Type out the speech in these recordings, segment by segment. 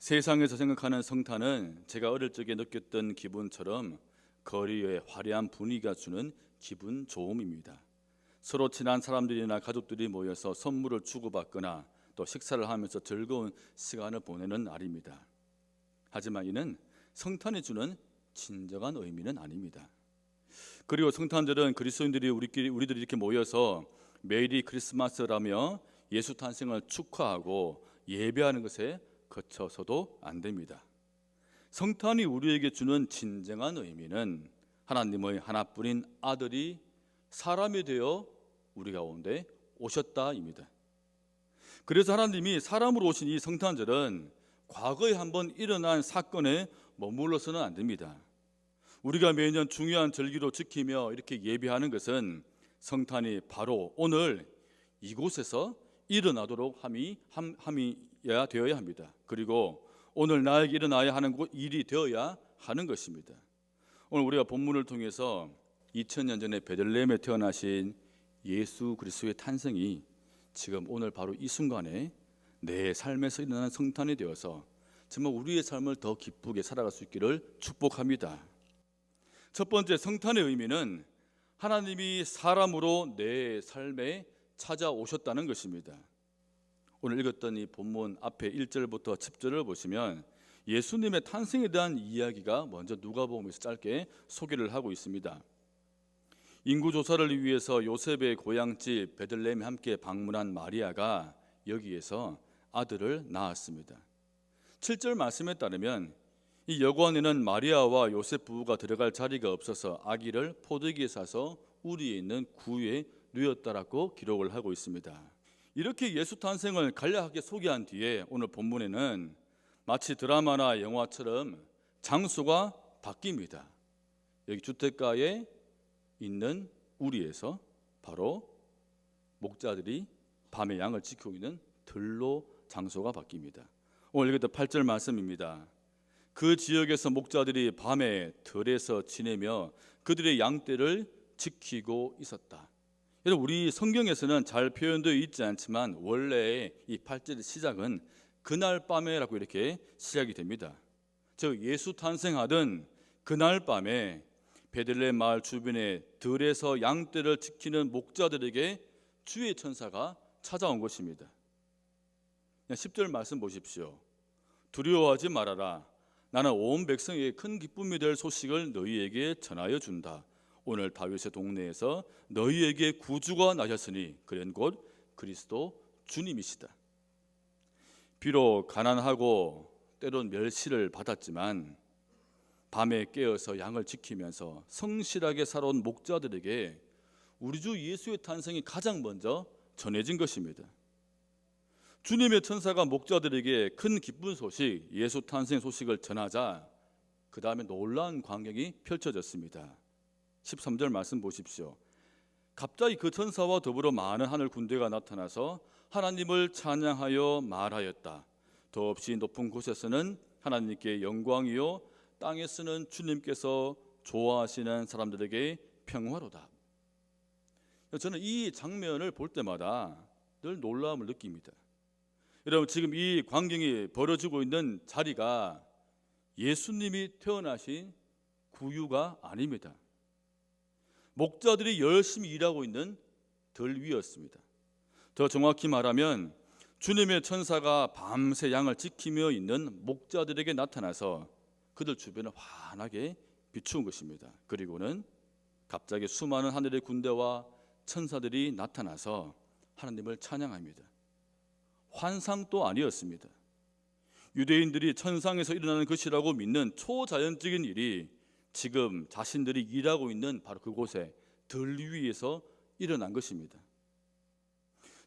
세상에서 생각하는 성탄은 제가 어릴 적에 느꼈던 기분처럼 거리에 화려한 분위기가 주는 기분 좋음입니다. 서로 친한 사람들이나 가족들이 모여서 선물을 주고받거나 또 식사를 하면서 즐거운 시간을 보내는 날입니다. 하지만 이는 성탄이 주는 진정한 의미는 아닙니다. 그리고 성탄절은 그리스도인들이 우리들이 이렇게 모여서 메리 크리스마스라며 예수 탄생을 축하하고 예배하는 것에 그쳐서도 안 됩니다. 성탄이 우리에게 주는 진정한 의미는 하나님의 하나뿐인 아들이 사람이 되어 우리 가운데 오셨다입니다. 그래서 하나님이 사람으로 오신 이 성탄절은 과거에 한번 일어난 사건에 머물러서는 안 됩니다. 우리가 매년 중요한 절기로 지키며 이렇게 예배하는 것은 성탄이 바로 오늘 이곳에서 일어나도록 함이야 되어야 합니다. 그리고 오늘 나에게 일어나야 하는 일이 되어야 하는 것입니다. 오늘 우리가 본문을 통해서 2000년 전에 베들레헴에 태어나신 예수 그리스도의 탄생이 지금 오늘 바로 이 순간에 내 삶에서 일어나는 성탄이 되어서 정말 우리의 삶을 더 기쁘게 살아갈 수 있기를 축복합니다. 첫 번째, 성탄의 의미는 하나님이 사람으로 내 삶에 찾아오셨다는 것입니다. 오늘 읽었던 이 본문 앞에 1절부터 10절을 보시면 예수님의 탄생에 대한 이야기가 먼저 누가복음에서 짧게 소개를 하고 있습니다. 인구조사를 위해서 요셉의 고향집 베들레헴에 함께 방문한 마리아가 여기에서 아들을 낳았습니다. 7절 말씀에 따르면 이 여관에는 마리아와 요셉 부부가 들어갈 자리가 없어서 아기를 포도기에 싸서 우리에 있는 구유에 누였다라고 기록을 하고 있습니다. 이렇게 예수 탄생을 간략하게 소개한 뒤에 오늘 본문에는 마치 드라마나 영화처럼 장소가 바뀝니다. 여기 주택가에 있는 우리에서 바로 목자들이 밤에 양을 지키고 있는 들로 장소가 바뀝니다. 오늘 읽었던 8절 말씀입니다. 그 지역에서 목자들이 밤에 들에서 지내며 그들의 양떼를 지키고 있었다. 여러분, 우리 성경에서는 잘 표현되어 있지 않지만 원래 이 8절의 시작은 그날 밤에라고 이렇게 시작이 됩니다. 즉 예수 탄생하던 그날 밤에 베들레헴 마을 주변에 들에서 양떼를 지키는 목자들에게 주의 천사가 찾아온 것입니다. 10절 말씀 보십시오. 두려워하지 말아라. 나는 온 백성에게 큰 기쁨이 될 소식을 너희에게 전하여 준다. 오늘 다윗의 동네에서 너희에게 구주가 나셨으니 그는 곧 그리스도 주님이시다. 비록 가난하고 때론 멸시를 받았지만 밤에 깨어서 양을 지키면서 성실하게 살아온 목자들에게 우리 주 예수의 탄생이 가장 먼저 전해진 것입니다. 주님의 천사가 목자들에게 큰 기쁜 소식, 예수 탄생 소식을 전하자 그 다음에 놀라운 광경이 펼쳐졌습니다. 13절 말씀 보십시오. 갑자기 그 천사와 더불어 많은 하늘 군대가 나타나서 하나님을 찬양하여 말하였다. 더없이 높은 곳에서는 하나님께 영광이요 땅에서는 주님께서 좋아하시는 사람들에게 평화로다. 저는 이 장면을 볼 때마다 늘 놀라움을 느낍니다. 여러분, 지금 이 광경이 벌어지고 있는 자리가 예수님이 태어나신 구유가 아닙니다. 목자들이 열심히 일하고 있는 들 위였습니다. 더 정확히 말하면 주님의 천사가 밤새 양을 지키며 있는 목자들에게 나타나서 그들 주변을 환하게 비추은 것입니다. 그리고는 갑자기 수많은 하늘의 군대와 천사들이 나타나서 하나님을 찬양합니다. 환상도 아니었습니다. 유대인들이 천상에서 일어나는 것이라고 믿는 초자연적인 일이 지금 자신들이 일하고 있는 바로 그곳에 들 위에서 일어난 것입니다.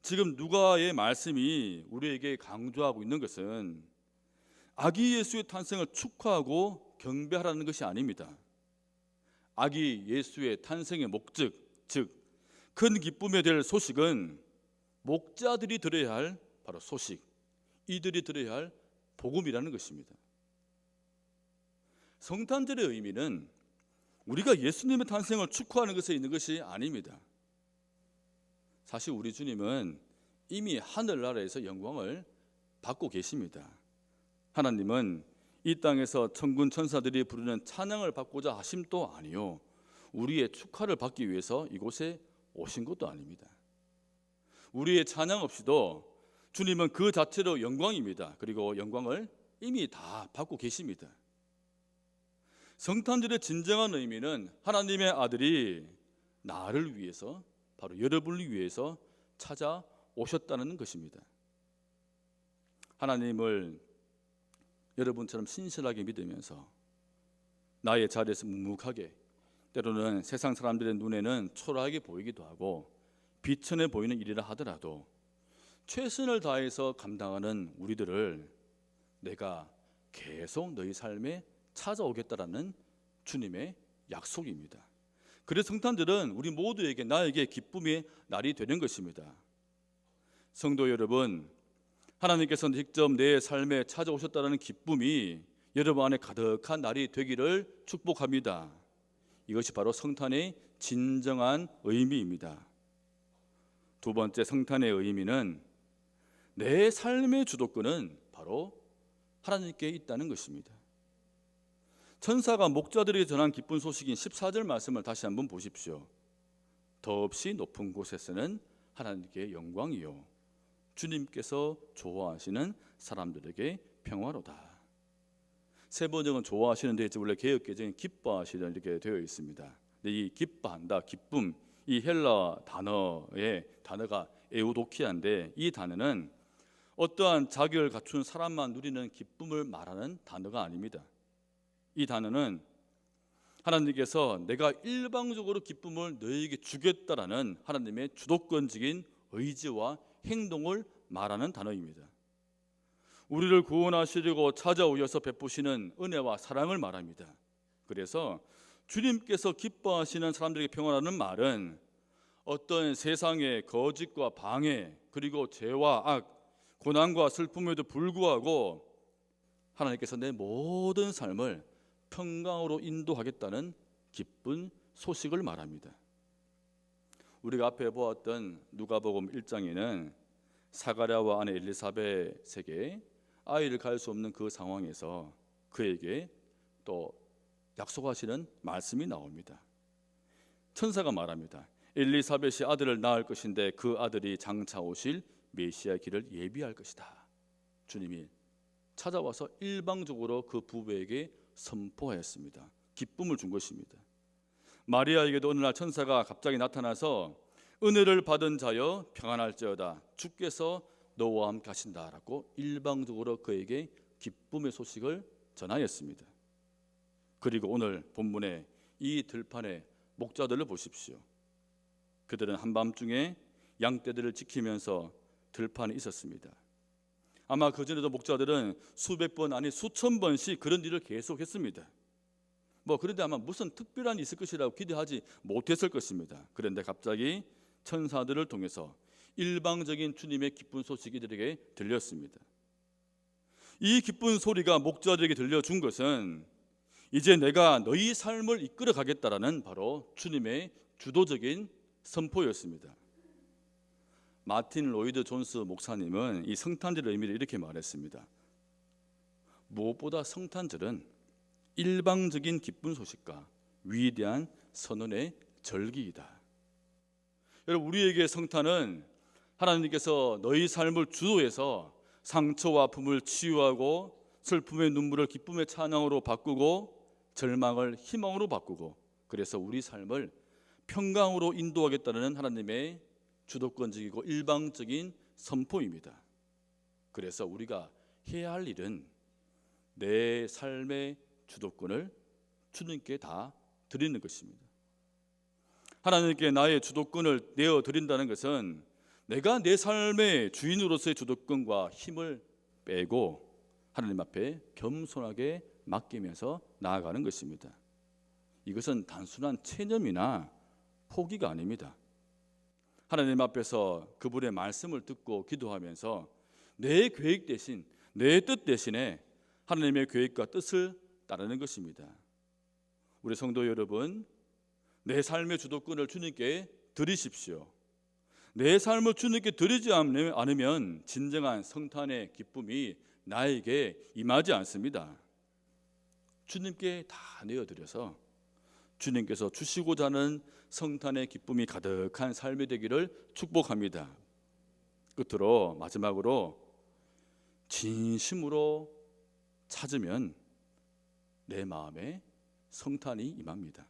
지금 누가의 말씀이 우리에게 강조하고 있는 것은 아기 예수의 탄생을 축하하고 경배하라는 것이 아닙니다. 아기 예수의 탄생의 목적, 즉 큰 기쁨에 될 소식은 목자들이 들어야 할 바로 소식, 이들이 들어야 할 복음이라는 것입니다. 성탄절의 의미는 우리가 예수님의 탄생을 축하하는 것에 있는 것이 아닙니다. 사실 우리 주님은 이미 하늘나라에서 영광을 받고 계십니다. 하나님은 이 땅에서 천군 천사들이 부르는 찬양을 받고자 하심도 아니요 우리의 축하를 받기 위해서 이곳에 오신 것도 아닙니다. 우리의 찬양 없이도 주님은 그 자체로 영광입니다. 그리고 영광을 이미 다 받고 계십니다. 성탄절의 진정한 의미는 하나님의 아들이 나를 위해서, 바로 여러분을 위해서 찾아오셨다는 것입니다. 하나님을 여러분처럼 신실하게 믿으면서 나의 자리에서 묵묵하게, 때로는 세상 사람들의 눈에는 초라하게 보이기도 하고 비천해 보이는 일이라 하더라도 최선을 다해서 감당하는 우리들을 내가 계속 너희 삶에 찾아오겠다라는 주님의 약속입니다. 그래서 성탄절은 우리 모두에게, 나에게 기쁨의 날이 되는 것입니다. 성도 여러분, 하나님께서 직접 내 삶에 찾아오셨다는 기쁨이 여러분 안에 가득한 날이 되기를 축복합니다. 이것이 바로 성탄의 진정한 의미입니다. 두 번째, 성탄의 의미는 내 삶의 주도권은 바로 하나님께 있다는 것입니다. 천사가 목자들에게 전한 기쁜 소식인 14절 말씀을 다시 한번 보십시오. 더없이 높은 곳에서는 하나님께 영광이요 주님께서 좋아하시는 사람들에게 평화로다. 세 번역은 좋아하시는 되어 있지, 원래 개역개정은 기뻐하시는 이렇게 되어 있습니다. 근데 이 기뻐한다, 기쁨, 이 헬라 단어의 단어가 에우도키아인데, 이 단어는 어떠한 자격을 갖춘 사람만 누리는 기쁨을 말하는 단어가 아닙니다. 이 단어는 하나님께서 내가 일방적으로 기쁨을 너희에게 주겠다라는 하나님의 주도권적인 의지와 행동을 말하는 단어입니다. 우리를 구원하시려고 찾아오셔서 베푸시는 은혜와 사랑을 말합니다. 그래서 주님께서 기뻐하시는 사람들에게 평안하는 말은 어떤 세상의 거짓과 방해, 그리고 죄와 악, 고난과 슬픔에도 불구하고 하나님께서 내 모든 삶을 평강으로 인도하겠다는 기쁜 소식을 말합니다. 우리가 앞에 보았던 누가복음 1장에는 사가랴와 아내 엘리사벳에게 아이를 가질 수 없는 그 상황에서 그에게 또 약속하시는 말씀이 나옵니다. 천사가 말합니다. 엘리사벳이 아들을 낳을 것인데 그 아들이 장차 오실 메시아의 길을 예비할 것이다. 주님이 찾아와서 일방적으로 그 부부에게 선포했습니다. 기쁨을 준 것입니다. 마리아에게도 어느 날 천사가 갑자기 나타나서 은혜를 받은 자여 평안할지어다, 주께서 너와 함께 하신다라고 일방적으로 그에게 기쁨의 소식을 전하였습니다. 그리고 오늘 본문에 이 들판의 목자들을 보십시오. 그들은 한밤중에 양떼들을 지키면서 들판에 있었습니다. 아마 그전에도 목자들은 수백 번 아니 수천 번씩 그런 일을 계속했습니다. 그런데 아마 무슨 특별한 일이 있을 것이라고 기대하지 못했을 것입니다. 그런데 갑자기 천사들을 통해서 일방적인 주님의 기쁜 소식이 이들에게 들렸습니다. 이 기쁜 소리가 목자들에게 들려준 것은 이제 내가 너희 삶을 이끌어 가겠다라는 바로 주님의 주도적인 선포였습니다. 마틴 로이드 존스 목사님은 이 성탄절의 의미를 이렇게 말했습니다. 무엇보다 성탄절은 일방적인 기쁜 소식과 위대한 선언의 절기이다. 여러분, 우리에게 성탄은 하나님께서 너희 삶을 주도해서 상처와 아픔을 치유하고 슬픔의 눈물을 기쁨의 찬양으로 바꾸고 절망을 희망으로 바꾸고, 그래서 우리 삶을 평강으로 인도하겠다는 하나님의 주도권적이고 일방적인 선포입니다. 그래서 우리가 해야 할 일은 내 삶의 주도권을 주님께 다 드리는 것입니다. 하나님께 나의 주도권을 내어드린다는 것은 내가 내 삶의 주인으로서의 주도권과 힘을 빼고 하나님 앞에 겸손하게 맡기면서 나아가는 것입니다. 이것은 단순한 체념이나 포기가 아닙니다. 하나님 앞에서 그분의 말씀을 듣고 기도하면서 내 계획 대신, 내 뜻 대신에 하나님의 계획과 뜻을 따르는 것입니다. 우리 성도 여러분, 내 삶의 주도권을 주님께 드리십시오. 내 삶을 주님께 드리지 않으면 진정한 성탄의 기쁨이 나에게 임하지 않습니다. 주님께 다 내어드려서 주님께서 주시고자 하는 성탄의 기쁨이 가득한 삶이 되기를 축복합니다. 끝으로 마지막으로 진심으로 찾으면 내 마음에 성탄이 임합니다.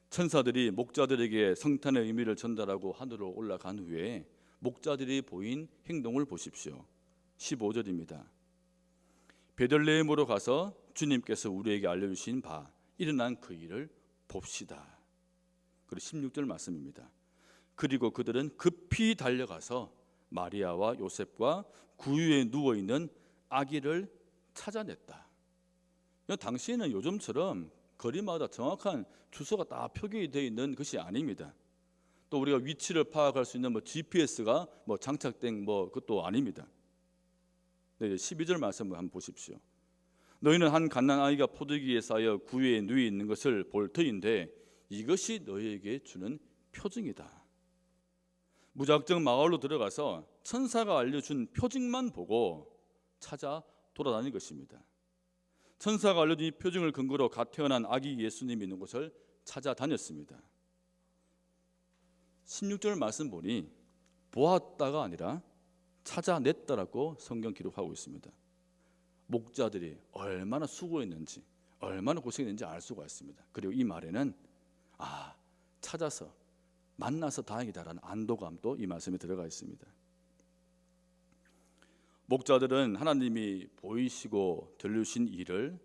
천사들이 목자들에게 성탄의 의미를 전달하고 하늘로 올라간 후에 목자들이 보인 행동을 보십시오. 15절입니다. 베들레헴으로 가서 주님께서 우리에게 알려주신 바 일어난 그 일을 봅시다. 그리고 16절 말씀입니다. 그리고 그들은 급히 달려가서 마리아와 요셉과 구유에 누워있는 아기를 찾아냈다. 당시에는 요즘처럼 거리마다 정확한 주소가 다 표기되어 있는 것이 아닙니다. 또 우리가 위치를 파악할 수 있는 GPS가 장착된 그것도 아닙니다. 12절 말씀을 한번 보십시오. 너희는 한 갓난 아이가 포도기에 쌓여 구유에 누워 있는 것을 볼 터인데 이것이 너희에게 주는 표징이다. 무작정 마을로 들어가서 천사가 알려준 표징만 보고 찾아 돌아다닌 것입니다. 천사가 알려준 이 표징을 근거로 갓 태어난 아기 예수님이 있는 곳을 찾아다녔습니다. 16절 말씀 보니 보았다가 아니라 찾아냈다라고 성경 기록하고 있습니다. 목자들이 얼마나 수고했는지 얼마나 고생했는지 알 수가 있습니다. 그리고 이 말에는 찾아서 만나서 다행이다라는 안도감도 이 말씀에 들어가 있습니다. 목자들은 하나님이 보이시고 들려주신 일을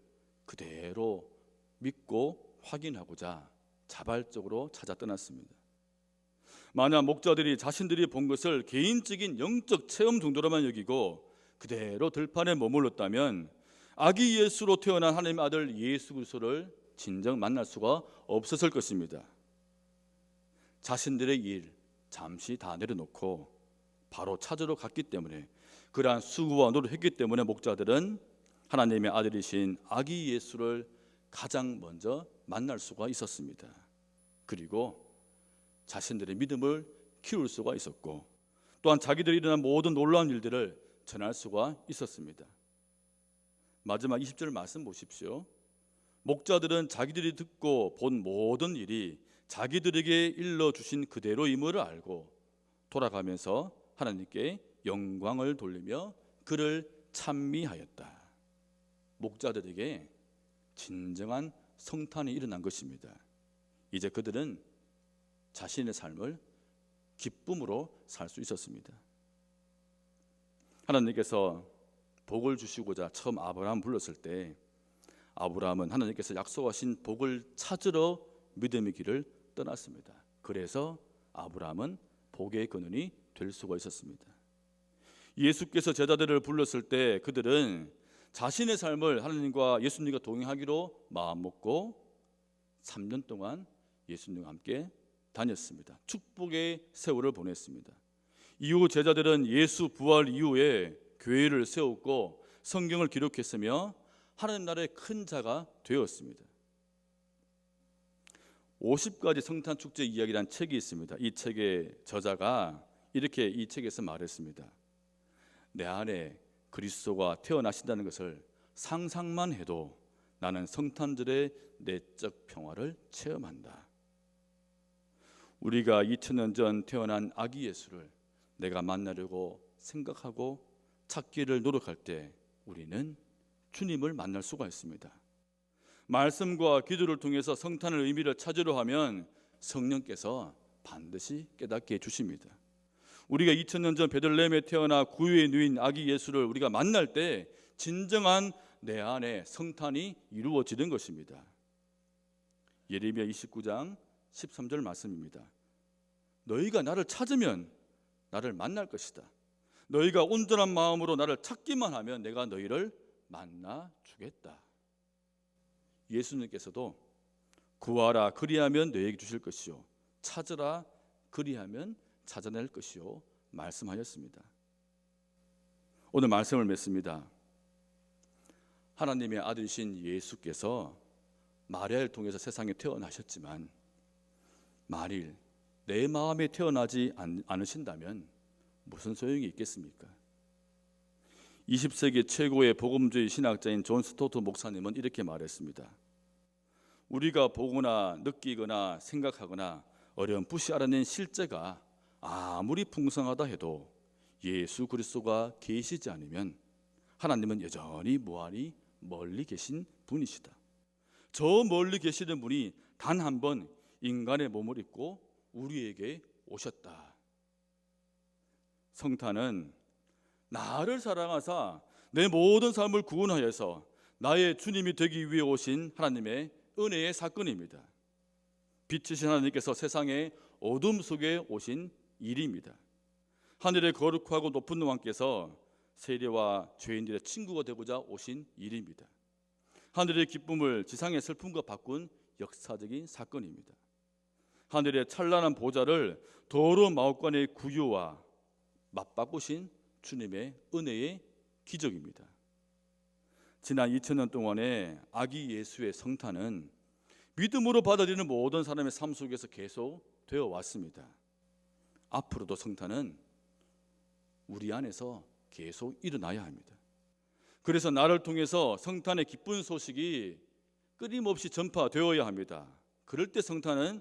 그대로 믿고 확인하고자 자발적으로 찾아 떠났습니다. 만약 목자들이 자신들이 본 것을 개인적인 영적 체험 정도로만 여기고 그대로 들판에 머물렀다면 아기 예수로 태어난 하나님의 아들 예수 그리스도를 진정 만날 수가 없었을 것입니다. 자신들의 일 잠시 다 내려놓고 바로 찾으러 갔기 때문에, 그러한 수고와 노력했기 때문에 목자들은 하나님의 아들이신 아기 예수를 가장 먼저 만날 수가 있었습니다. 그리고 자신들의 믿음을 키울 수가 있었고, 또한 자기들이 일어난 모든 놀라운 일들을 전할 수가 있었습니다. 마지막 20절 말씀 보십시오. 목자들은 자기들이 듣고 본 모든 일이 자기들에게 일러주신 그대로임을 알고 돌아가면서 하나님께 영광을 돌리며 그를 찬미하였다. 목자들에게 진정한 성탄이 일어난 것입니다. 이제 그들은 자신의 삶을 기쁨으로 살 수 있었습니다. 하나님께서 복을 주시고자 처음 아브라함 불렀을 때 아브라함은 하나님께서 약속하신 복을 찾으러 믿음의 길을 떠났습니다. 그래서 아브라함은 복의 근원이 될 수가 있었습니다. 예수께서 제자들을 불렀을 때 그들은 자신의 삶을 하나님과 예수님과 동행하기로 마음먹고 3년 동안 예수님과 함께 다녔습니다. 축복의 세월을 보냈습니다. 이후 제자들은 예수 부활 이후에 교회를 세웠고 성경을 기록했으며 하나님 나라의 큰 자가 되었습니다. 50가지 성탄 축제 이야기라는 책이 있습니다. 이 책의 저자가 이렇게 이 책에서 말했습니다. 내 안에 그리스도가 태어나신다는 것을 상상만 해도 나는 성탄절의 내적 평화를 체험한다. 우리가 2000년 전 태어난 아기 예수를 내가 만나려고 생각하고 찾기를 노력할 때 우리는 주님을 만날 수가 있습니다. 말씀과 기도를 통해서 성탄의 의미를 찾으려 하면 성령께서 반드시 깨닫게 해주십니다. 우리가 2000년 전 베들레헴에 태어나 구유에 누인 아기 예수를 우리가 만날 때 진정한 내 안에 성탄이 이루어지는 것입니다. 예레미야 29장 13절 말씀입니다. 너희가 나를 찾으면 나를 만날 것이다. 너희가 온전한 마음으로 나를 찾기만 하면 내가 너희를 만나 주겠다. 예수님께서도 구하라 그리하면 너희에게 주실 것이요 찾으라 그리하면 찾아낼 것이요 말씀하셨습니다. 오늘 말씀을 맺습니다. 하나님의 아들이신 예수께서 마리아를 통해서 세상에 태어나셨지만 만일 내 마음에 태어나지 않으신다면 무슨 소용이 있겠습니까? 20세기 최고의 복음주의 신학자인 존 스토트 목사님은 이렇게 말했습니다. 우리가 보거나 느끼거나 생각하거나 어렴풋이 알아낸 실제가 아무리 풍성하다 해도 예수 그리스도가 계시지 않으면 하나님은 여전히 무한히 멀리 계신 분이시다. 저 멀리 계시는 분이 단 한 번 인간의 몸을 입고 우리에게 오셨다. 성탄은 나를 사랑하사 내 모든 삶을 구원하여서 나의 주님이 되기 위해 오신 하나님의 은혜의 사건입니다. 빛이신 하나님께서 세상의 어둠 속에 오신 일입니다. 하늘의 거룩하고 높은 왕께서 세리와 죄인들의 친구가 되고자 오신 일입니다. 하늘의 기쁨을 지상의 슬픔과 바꾼 역사적인 사건입니다. 하늘의 찬란한 보좌를 더러운 마옥관의 구유와 맞바꾸신 주님의 은혜의 기적입니다. 지난 2000년 동안의 아기 예수의 성탄은 믿음으로 받아들이는 모든 사람의 삶 속에서 계속 되어 왔습니다. 앞으로도 성탄은 우리 안에서 계속 일어나야 합니다. 그래서 나를 통해서 성탄의 기쁜 소식이 끊임없이 전파되어야 합니다. 그럴 때 성탄은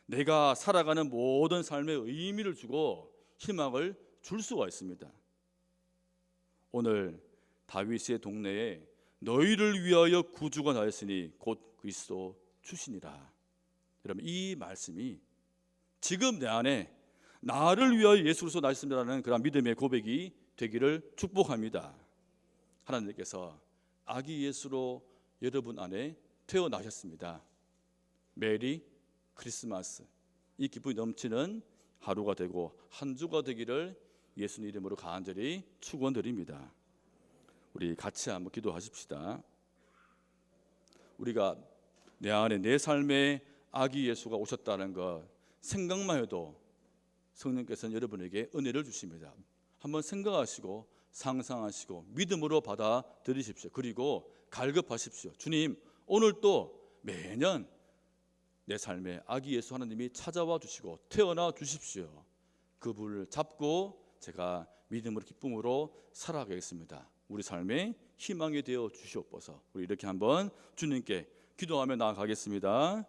내가 살아가는 모든 삶에 의미를 주고 희망을 줄 수가 있습니다. 오늘 다윗의 동네에 너희를 위하여 구주가 나였으니 곧 그리스도 주시니라. 여러분, 이 말씀이 지금 내 안에 나를 위하여 예수 그리스도 나셨습니다라는 그런 믿음의 고백이 되기를 축복합니다. 하나님께서 아기 예수로 여러분 안에 태어나셨습니다. 메리 크리스마스. 이 기쁨이 넘치는 하루가 되고 한 주가 되기를 예수님 이름으로 간절히 축원드립니다. 우리 같이 한번 기도하십시다. 우리가 내 안에 내 삶에 아기 예수가 오셨다는 것 생각만 해도 성령께서는 여러분에게 은혜를 주십니다. 한번 생각하시고 상상하시고 믿음으로 받아들이십시오. 그리고 갈급하십시오. 주님, 오늘 또 매년 내 삶에 아기 예수 하나님이 찾아와 주시고 태어나 주십시오. 그 불을 잡고 제가 믿음으로 기쁨으로 살아가겠습니다. 우리 삶에 희망이 되어 주시옵소서. 우리 이렇게 한번 주님께 기도하며 나아가겠습니다.